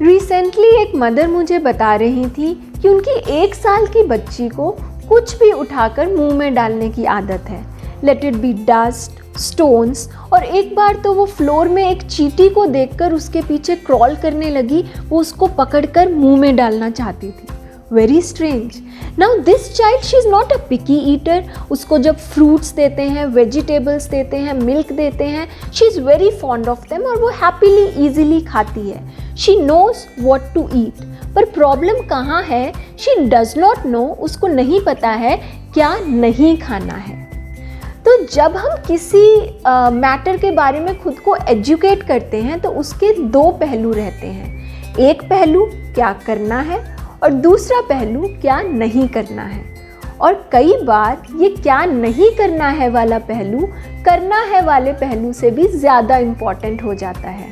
Recently एक mother मुझे बता रही थी कि उनकी 1 साल की बच्ची को कुछ भी उठाकर मुंह में डालने की आदत है, let it be dust, stones, और एक बार तो वो फ्लोर में एक चींटी को देखकर उसके पीछे क्रॉल करने लगी, वो उसको पकड़कर मुंह में डालना चाहती थी। Very strange. Now this child, she is not a picky eater. उसको जब फ्रूट्स देते हैं, वेजिटेबल्स देते हैं, मिल्क देते हैं, she is very fond of them और वो हैप्पीली ईजिली खाती है। She knows what to eat. पर प्रॉब्लम कहाँ है? शी डज नॉट नो, उसको नहीं पता है क्या नहीं खाना है। तो जब हम किसी मैटर के बारे में खुद को एजुकेट करते हैं तो उसके 2 पहलू रहते हैं। एक पहलू क्या करना है और दूसरा पहलू क्या नहीं करना है। और कई बार ये क्या नहीं करना है वाला पहलू करना है वाले पहलू से भी ज़्यादा इम्पॉर्टेंट हो जाता है।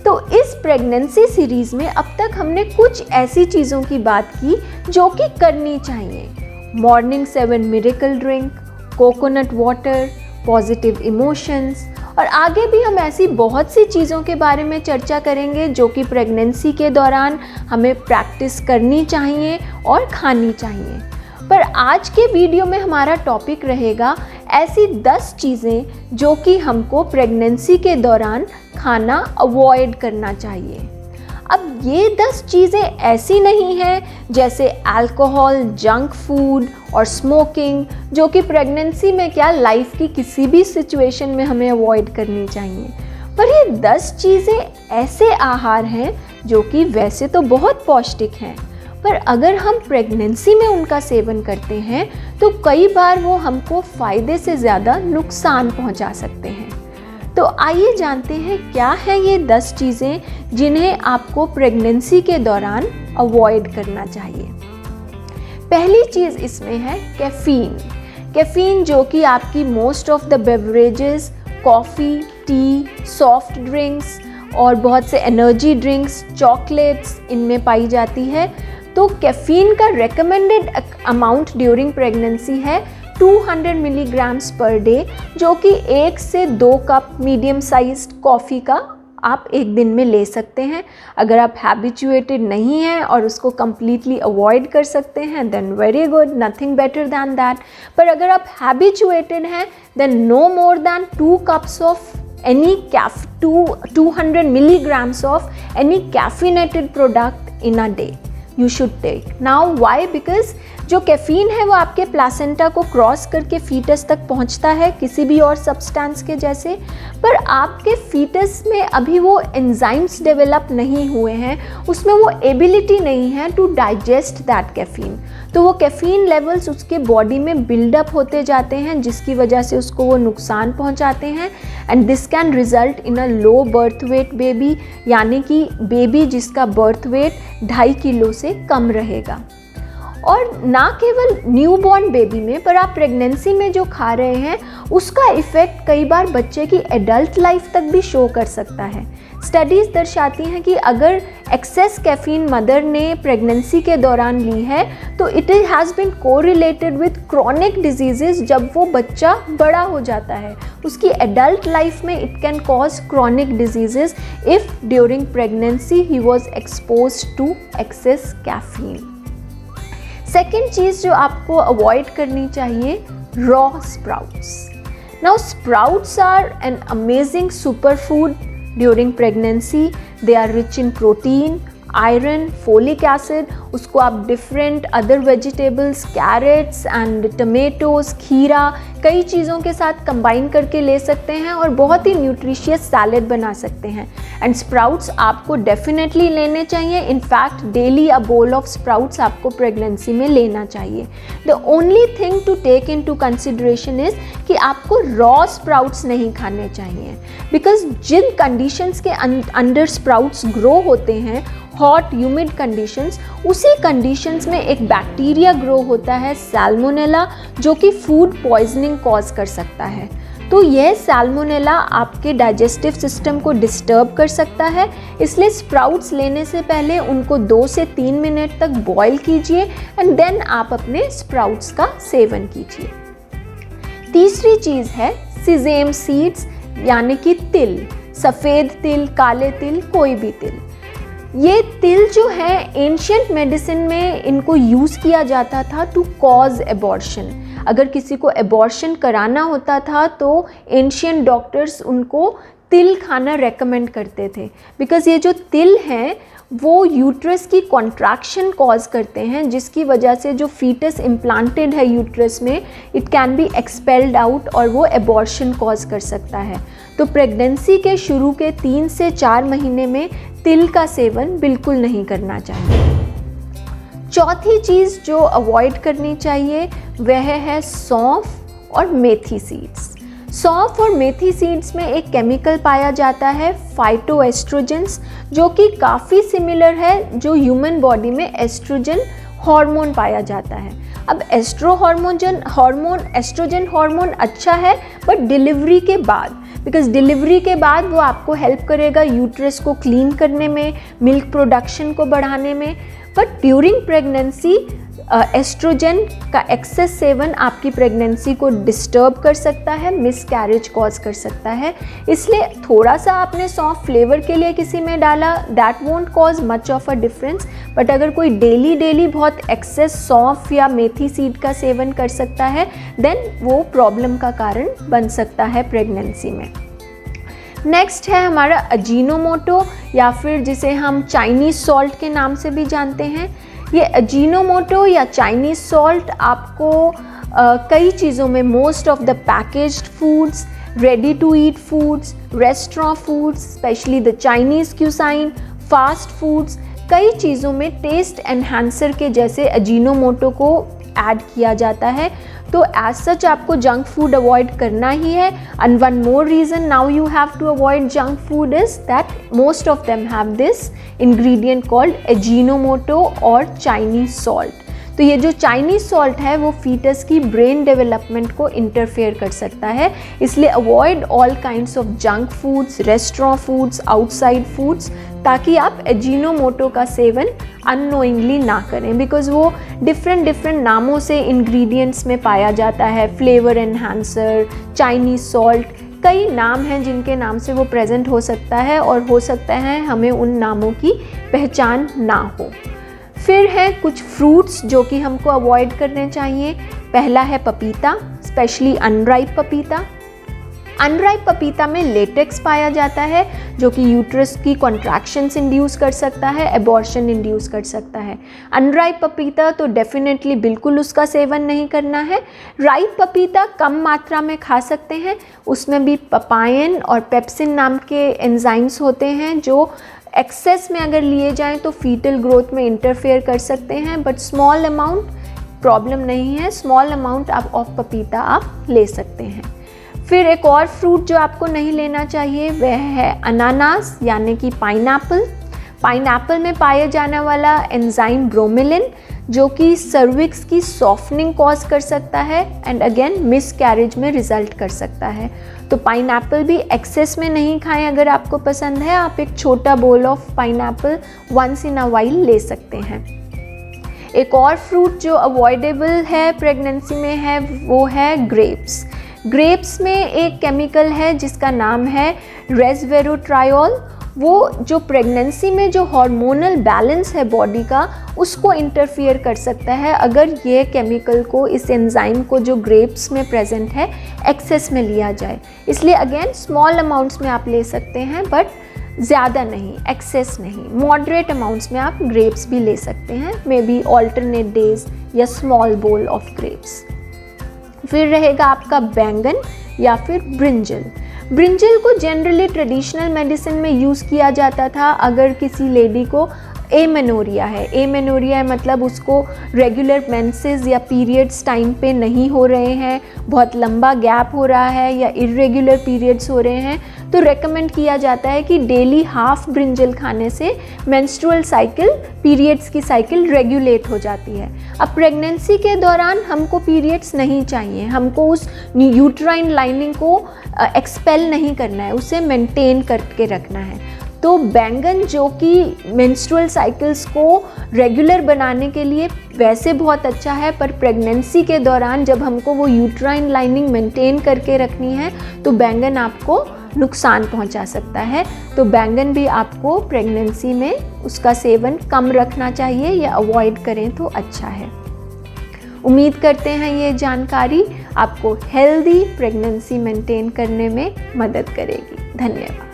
तो इस प्रेगनेंसी सीरीज़ में अब तक हमने कुछ ऐसी चीज़ों की बात की जो कि करनी चाहिए। Morning 7 miracle drink, coconut water, positive emotions, और आगे भी हम ऐसी बहुत सी चीज़ों के बारे में चर्चा करेंगे जो कि प्रेगनेंसी के दौरान हमें प्रैक्टिस करनी चाहिए और खानी चाहिए। पर आज के वीडियो में हमारा टॉपिक रहेगा ऐसी 10 चीज़ें जो कि हमको प्रेगनेंसी के दौरान खाना अवॉइड करना चाहिए। अब ये 10 चीज़ें ऐसी नहीं हैं जैसे अल्कोहल, जंक फूड और स्मोकिंग, जो कि प्रेगनेंसी में क्या लाइफ की किसी भी सिचुएशन में हमें अवॉइड करनी चाहिए। पर ये 10 चीज़ें ऐसे आहार हैं जो कि वैसे तो बहुत पौष्टिक हैं, पर अगर हम प्रेगनेंसी में उनका सेवन करते हैं तो कई बार वो हमको फ़ायदे से ज़्यादा नुकसान पहुंचा सकते हैं। तो आइए जानते हैं क्या है ये 10 चीज़ें जिन्हें आपको प्रेगनेंसी के दौरान अवॉइड करना चाहिए। पहली चीज़ इसमें है कैफ़ीन। कैफ़ीन जो कि आपकी most of the beverages, coffee, T, soft drinks और बहुत से एनर्जी ड्रिंक्स, चॉकलेट्स इनमें पाई जाती है। तो कैफ़ीन का रेकमेंडेड अमाउंट ड्यूरिंग प्रेगनेंसी है 200 मिलीग्राम्स पर डे, जो कि 1 से 2 कप मीडियम साइज्ड कॉफ़ी का आप एक दिन में ले सकते हैं। अगर आप हैबिचुएटेड नहीं हैं और उसको कम्प्लीटली अवॉइड कर सकते हैं then very good, nothing better than that. पर अगर आप हैबिचुएटेड हैं then no more than 2 cups of any 200 milligrams of any caffeinated product in a day you should take. Now why? Because जो caffeine है वो आपके प्लासेंटा को cross करके फीटस तक पहुंचता है किसी भी और सब्सटेंस के जैसे, पर आपके फीटस में अभी वो एंजाइम्स डेवलप नहीं हुए हैं, उसमें वो एबिलिटी नहीं है टू डाइजेस्ट दैट कैफ़ीन। तो वो कैफ़ीन लेवल्स उसके बॉडी में बिल्डअप होते जाते हैं जिसकी वजह से उसको वो नुकसान पहुंचाते हैं and this can result in a low birth weight baby, यानी कि बेबी जिसका बर्थ वेट 2.5 किलो से कम रहेगा। और ना केवल न्यूबॉर्न बेबी में, पर आप प्रेगनेंसी में जो खा रहे हैं उसका इफ़ेक्ट कई बार बच्चे की एडल्ट लाइफ तक भी शो कर सकता है। स्टडीज़ दर्शाती हैं कि अगर एक्सेस कैफ़ीन मदर ने प्रेगनेंसी के दौरान ली है तो it has been correlated with chronic diseases. जब वो बच्चा बड़ा हो जाता है उसकी एडल्ट लाइफ में it can cause chronic diseases if during pregnancy he was exposed to excess caffeine. Second चीज़ जो आपको अवॉइड करनी चाहिए, raw sprouts. Now sprouts are an amazing super food during pregnancy. They are rich in protein, iron, folic acid. उसको आप different other vegetables, carrots and tomatoes, खीरा, कई चीज़ों के साथ कंबाइन करके ले सकते हैं और बहुत ही न्यूट्रिशियस सैलेड बना सकते हैं। एंड स्प्राउट्स आपको डेफिनेटली लेने चाहिए। In fact daily a bowl of sprouts आपको प्रेगनेंसी में लेना चाहिए। The only thing to take in to consideration is कि आपको रॉ स्प्राउट्स नहीं खाने चाहिए, बिकॉज जिन कंडीशंस के अंडर स्प्राउट्स ग्रो होते हैं, हॉट ह्यूमिड कंडीशंस, उसी कंडीशंस में एक बैक्टीरिया ग्रो होता है सैल्मोनेला, जो कि फूड पॉइजनिंग कॉज कर सकता है। तो यह सैल्मोनेला आपके डाइजेस्टिव सिस्टम को डिस्टर्ब कर सकता है, इसलिए स्प्राउट्स लेने से पहले उनको 2 से 3 मिनट तक बॉईल कीजिए एंड देन आप अपने स्प्राउट्स का सेवन कीजिए। तीसरी चीज़ है सिजेम सीड्स, यानी कि तिल, सफ़ेद तिल, काले तिल, कोई भी तिल। ये तिल जो है एंशियंट मेडिसिन में इनको यूज़ किया जाता था टू कॉज एबॉर्शन। अगर किसी को एबॉर्शन कराना होता था तो एंशियंट डॉक्टर्स उनको तिल खाना रेकमेंड करते थे, बिकॉज़ ये जो तिल हैं वो यूट्रस की कॉन्ट्रैक्शन कॉज करते हैं, जिसकी वजह से जो फीटस इम्प्लांटेड है यूट्रस में it can be expelled out और वो एबॉर्शन कॉज कर सकता है। तो प्रेगनेंसी के शुरू के 3 से 4 महीने में तिल का सेवन बिल्कुल नहीं करना चाहिए। चौथी चीज़ जो अवॉइड करनी चाहिए वह है सौंफ और मेथी सीड्स। सौंफ और मेथी सीड्स में एक केमिकल पाया जाता है फाइटोएस्ट्रोजेंस, जो कि काफ़ी सिमिलर है जो ह्यूमन बॉडी में एस्ट्रोजन हार्मोन पाया जाता है। अब एस्ट्रोजन हार्मोन अच्छा है बट डिलीवरी के बाद, बिकॉज डिलीवरी के बाद वो आपको हेल्प करेगा यूट्रस को क्लीन करने में, मिल्क प्रोडक्शन को बढ़ाने में, बट ड्यूरिंग प्रेगनेंसी एस्ट्रोजन का एक्सेस सेवन आपकी प्रेगनेंसी को डिस्टर्ब कर सकता है, मिसकैरेज कॉज कर सकता है। इसलिए थोड़ा सा आपने सौंफ फ्लेवर के लिए किसी में डाला, that won't cause much of a difference. But अगर कोई डेली बहुत एक्सेस सौंफ या मेथी सीड का सेवन कर सकता है देन वो प्रॉब्लम का कारण बन सकता है प्रेगनेंसी में। नेक्स्ट है हमारा अजीनोमोटो, या फिर जिसे हम चाइनीज़ सॉल्ट के नाम से भी जानते हैं। ये अजीनोमोटो या चाइनीज़ सॉल्ट आपको कई चीज़ों में, most of the packaged foods, ready to eat foods, restaurant foods, specially the Chinese cuisine, fast foods, कई चीज़ों में टेस्ट एनहांसर के जैसे अजीनोमोटो को ऐड किया जाता है। तो एज सच आपको जंक फूड अवॉइड करना ही है। And one more reason now you have to avoid junk food is that most of them have this ingredient called Ajinomoto और चाइनीज़ सॉल्ट। तो ये जो चाइनीज़ सॉल्ट है वो फीटस की ब्रेन डेवलपमेंट को इंटरफेयर कर सकता है, इसलिए avoid all kinds of junk foods, restaurant foods, outside foods, ताकि आप अजीनोमोटो का सेवन अननोइंगली ना करें, बिकॉज़ वो डिफरेंट नामों से इंग्रेडिएंट्स में पाया जाता है। फ्लेवर एनहांसर, चाइनीज़ सॉल्ट, कई नाम हैं जिनके नाम से वो प्रेजेंट हो सकता है और हो सकता है हमें उन नामों की पहचान ना हो। फिर है कुछ फ्रूट्स जो कि हमको अवॉइड करने चाहिए। पहला है पपीता, स्पेशली अनराइप पपीता। अनराइप पपीता में लेटेक्स पाया जाता है जो कि यूट्रस की कॉन्ट्रैक्शंस इंड्यूस कर सकता है, एबॉर्शन इंड्यूस कर सकता है। अनराइप पपीता तो डेफिनेटली बिल्कुल उसका सेवन नहीं करना है। राइप पपीता कम मात्रा में खा सकते हैं, उसमें भी पपायन और पेप्सिन नाम के एंजाइम्स होते हैं जो एक्सेस में अगर लिए जाएं तो फीटल ग्रोथ में इंटरफेयर कर सकते हैं, बट स्मॉल अमाउंट प्रॉब्लम नहीं है, स्मॉल अमाउंट ऑफ पपीता आप ले सकते हैं। फिर एक और फ्रूट जो आपको नहीं लेना चाहिए वह है अनानास यानी कि पाइनएप्पल। पाइनएप्पल में पाया जाने वाला एंजाइम ब्रोमेलिन जो कि सर्विक्स की सॉफ्टनिंग कॉज कर सकता है एंड अगेन मिसकैरेज में रिजल्ट कर सकता है। तो पाइनएप्पल भी एक्सेस में नहीं खाएं। अगर आपको पसंद है आप एक छोटा bowl of pineapple once in a while ले सकते हैं। एक और फ्रूट जो अवॉइडेबल है प्रेगनेंसी में है वो है ग्रेप्स। ग्रेप्स में एक केमिकल है जिसका नाम है रेस्वेरोट्रायोल। वो जो प्रेगनेंसी में जो हार्मोनल बैलेंस है बॉडी का उसको इंटरफियर कर सकता है अगर ये केमिकल को, इस एंजाइम को जो ग्रेप्स में प्रेजेंट है एक्सेस में लिया जाए। इसलिए अगेन स्मॉल अमाउंट्स में आप ले सकते हैं बट ज़्यादा नहीं, एक्सेस नहीं, मॉडरेट अमाउंट्स में आप ग्रेप्स भी ले सकते हैं, मे बी ऑल्टरनेट डेज या स्मॉल बोल ऑफ ग्रेप्स। फिर रहेगा आपका बैंगन या फिर ब्रिंजल। ब्रिंजल को जनरली ट्रेडिशनल मेडिसिन में यूज़ किया जाता था अगर किसी लेडी को एमेनोरिया है। एमेनोरिया मतलब उसको रेगुलर मेंसेस या पीरियड्स टाइम पे नहीं हो रहे हैं, बहुत लंबा गैप हो रहा है या इरेगुलर पीरियड्स हो रहे हैं, तो रेकमेंड किया जाता है कि डेली हाफ ब्रिंजल खाने से मेंस्ट्रुअल साइकिल, पीरियड्स की साइकिल रेगुलेट हो जाती है। अब प्रेगनेंसी के दौरान हमको पीरियड्स नहीं चाहिए, हमको उस यूट्राइन लाइनिंग को एक्सपेल नहीं करना है, उसे मेंटेन करके रखना है। तो बैंगन जो कि मेंस्ट्रुअल साइकिल्स को रेगुलर बनाने के लिए वैसे बहुत अच्छा है, पर प्रेगनेंसी के दौरान जब हमको वो यूट्राइन लाइनिंग मेंटेन करके रखनी है तो बैंगन आपको नुकसान पहुंचा सकता है। तो बैंगन भी आपको प्रेगनेंसी में उसका सेवन कम रखना चाहिए या अवॉइड करें तो अच्छा है। उम्मीद करते हैं ये जानकारी आपको हेल्दी प्रेगनेंसी मेंटेन करने में मदद करेगी। धन्यवाद।